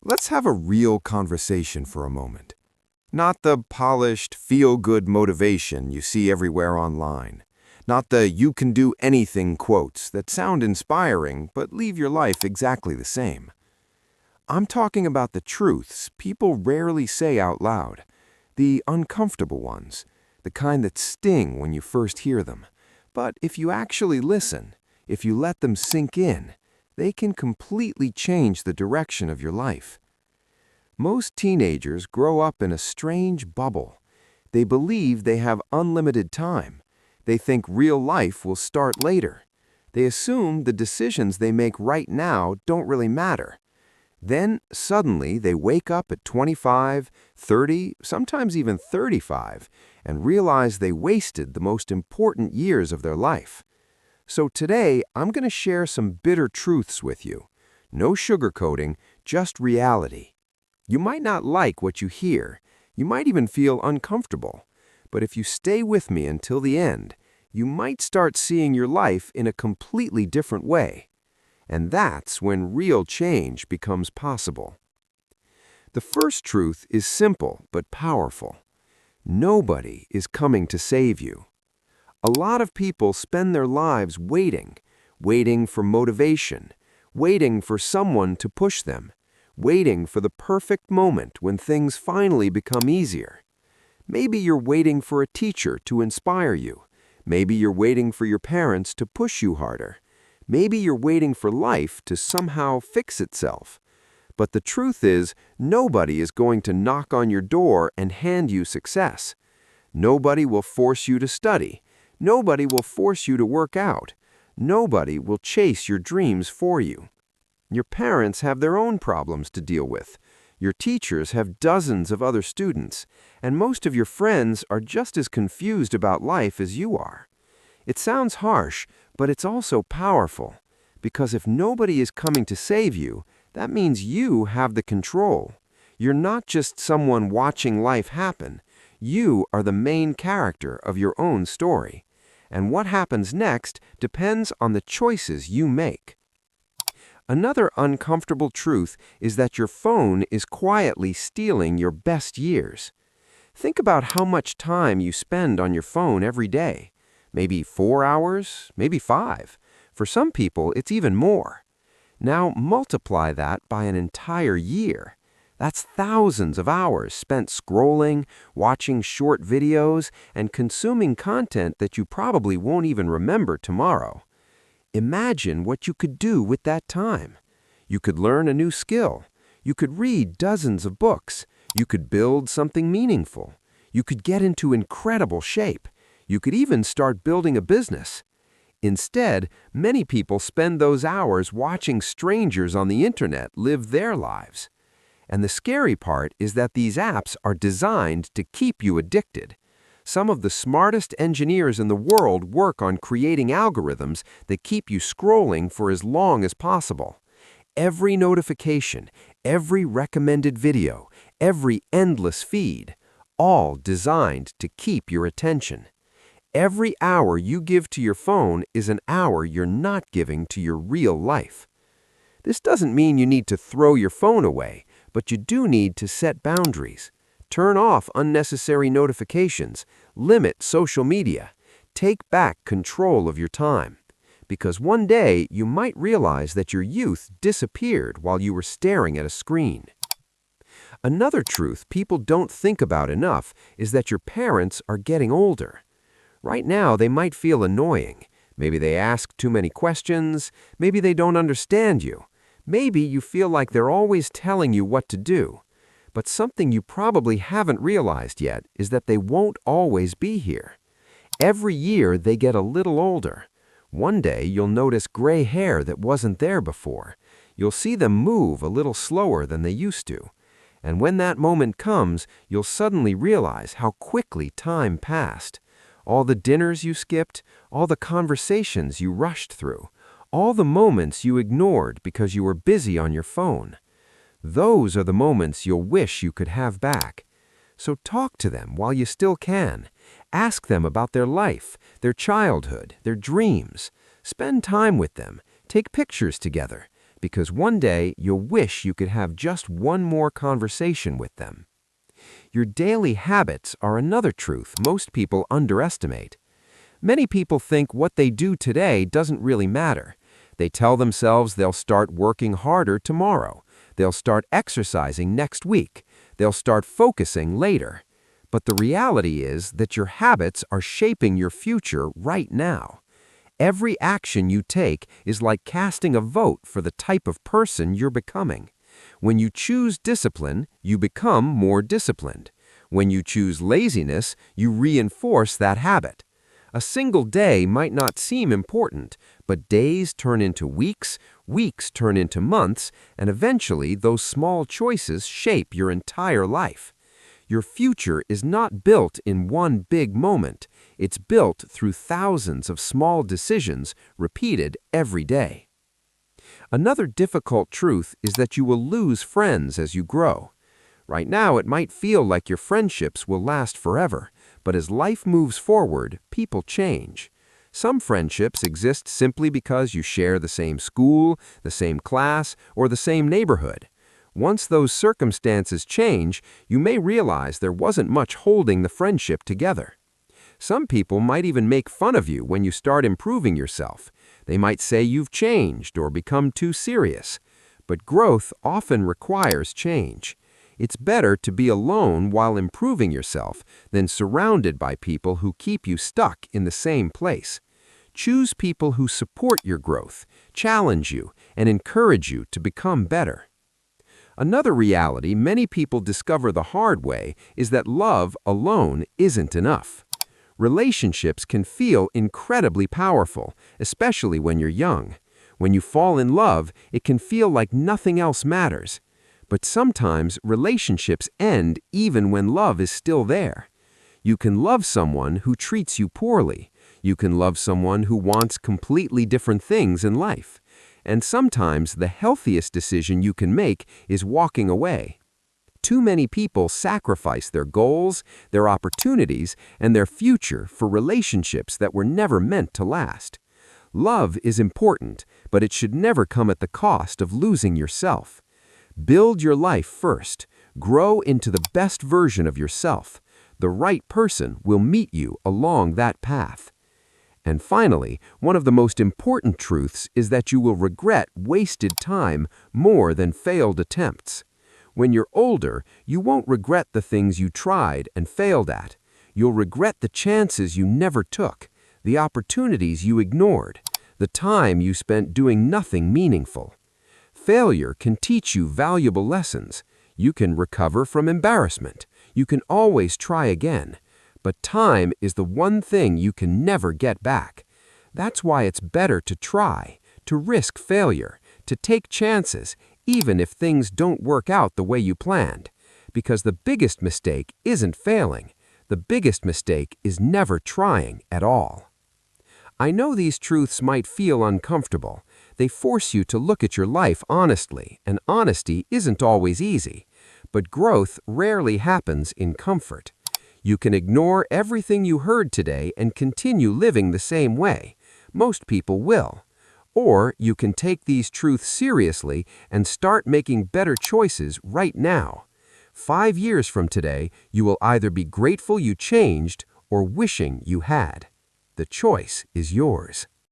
Let's have a real conversation for a moment. Not the polished, feel-good motivation you see everywhere online. Not the you can do anything quotes that sound inspiring but leave your life exactly the same. I'm talking about the truths people rarely say out loud, the uncomfortable ones, the kind that sting when you first hear them. But if you actually listen, if you let them sink in, they can completely change the direction of your life. Most teenagers grow up in a strange bubble. They believe they have unlimited time. They think real life will start later. They assume the decisions they make right now don't really matter. Then, suddenly, they wake up at 25, 30, sometimes even 35, and realize they wasted the most important years of their life. So today, I'm going to share some bitter truths with you. No sugarcoating, just reality. You might not like what you hear. You might even feel uncomfortable. But if you stay with me until the end, you might start seeing your life in a completely different way. And that's when real change becomes possible. The first truth is simple but powerful. Nobody is coming to save you. A lot of people spend their lives waiting for motivation, waiting for someone to push them, waiting for the perfect moment when things finally become easier. Maybe you're waiting for a teacher to inspire you. Maybe you're waiting for your parents to push you harder. Maybe you're waiting for life to somehow fix itself. But the truth is, nobody is going to knock on your door and hand you success. Nobody will force you to study. Nobody will force you to work out. Nobody will chase your dreams for you. Your parents have their own problems to deal with. Your teachers have dozens of other students, and most of your friends are just as confused about life as you are. It sounds harsh, but it's also powerful, because if nobody is coming to save you, that means you have the control. You're not just someone watching life happen. You are the main character of your own story. And what happens next depends on the choices you make. Another uncomfortable truth is that your phone is quietly stealing your best years. Think about how much time you spend on your phone every day. Maybe 4 hours, maybe 5. For some people, it's even more. Now multiply that by an entire year. That's thousands of hours spent scrolling, watching short videos, and consuming content that you probably won't even remember tomorrow. Imagine what you could do with that time. You could learn a new skill. You could read dozens of books. You could build something meaningful. You could get into incredible shape. You could even start building a business. Instead, many people spend those hours watching strangers on the internet live their lives. And the scary part is that these apps are designed to keep you addicted. Some of the smartest engineers in the world work on creating algorithms that keep you scrolling for as long as possible. Every notification, every recommended video, every endless feed, all designed to keep your attention. Every hour you give to your phone is an hour you're not giving to your real life. This doesn't mean you need to throw your phone away, but you do need to set boundaries. Turn off unnecessary notifications, limit social media, take back control of your time. Because one day you might realize that your youth disappeared while you were staring at a screen. Another truth people don't think about enough is that your parents are getting older. Right now, they might feel annoying. Maybe they ask too many questions. Maybe they don't understand you. Maybe you feel like they're always telling you what to do. But something you probably haven't realized yet is that they won't always be here. Every year, they get a little older. One day, you'll notice gray hair that wasn't there before. You'll see them move a little slower than they used to. And when that moment comes, you'll suddenly realize how quickly time passed. All the dinners you skipped, all the conversations you rushed through, all the moments you ignored because you were busy on your phone. Those are the moments you'll wish you could have back. So talk to them while you still can. Ask them about their life, their childhood, their dreams. Spend time with them. Take pictures together. because one day you'll wish you could have just one more conversation with them. Your daily habits are another truth most people underestimate. Many people think what they do today doesn't really matter. They tell themselves they'll start working harder tomorrow. They'll start exercising next week. They'll start focusing later. But the reality is that your habits are shaping your future right now. Every action you take is like casting a vote for the type of person you're becoming. When you choose discipline, you become more disciplined. When you choose laziness, you reinforce that habit. A single day might not seem important, but days turn into weeks, weeks turn into months, and eventually those small choices shape your entire life. Your future is not built in one big moment. It's built through thousands of small decisions repeated every day. Another difficult truth is that you will lose friends as you grow. Right now, it might feel like your friendships will last forever, but as life moves forward, people change. Some friendships exist simply because you share the same school, the same class, or the same neighborhood. Once those circumstances change, you may realize there wasn't much holding the friendship together. Some people might even make fun of you when you start improving yourself. They might say you've changed or become too serious. But growth often requires change. It's better to be alone while improving yourself than surrounded by people who keep you stuck in the same place. Choose people who support your growth, challenge you, and encourage you to become better. Another reality many people discover the hard way is that love alone isn't enough. Relationships can feel incredibly powerful, especially when you're young. When you fall in love, it can feel like nothing else matters. But sometimes relationships end even when love is still there. You can love someone who treats you poorly. You can love someone who wants completely different things in life. And sometimes the healthiest decision you can make is walking away. Too many people sacrifice their goals, their opportunities, and their future for relationships that were never meant to last. Love is important, but it should never come at the cost of losing yourself. Build your life first. Grow into the best version of yourself. The right person will meet you along that path. And finally, one of the most important truths is that you will regret wasted time more than failed attempts. When you're older, you won't regret the things you tried and failed at. You'll regret the chances you never took, the opportunities you ignored, the time you spent doing nothing meaningful. Failure can teach you valuable lessons. You can recover from embarrassment. You can always try again. But time is the one thing you can never get back. That's why it's better to try, to risk failure, to take chances, even if things don't work out the way you planned. Because the biggest mistake isn't failing. The biggest mistake is never trying at all. I know these truths might feel uncomfortable. They force you to look at your life honestly, and honesty isn't always easy. But growth rarely happens in comfort. You can ignore everything you heard today and continue living the same way. Most people will. Or you can take these truths seriously and start making better choices right now. 5 years from today, you will either be grateful you changed or wishing you had. The choice is yours.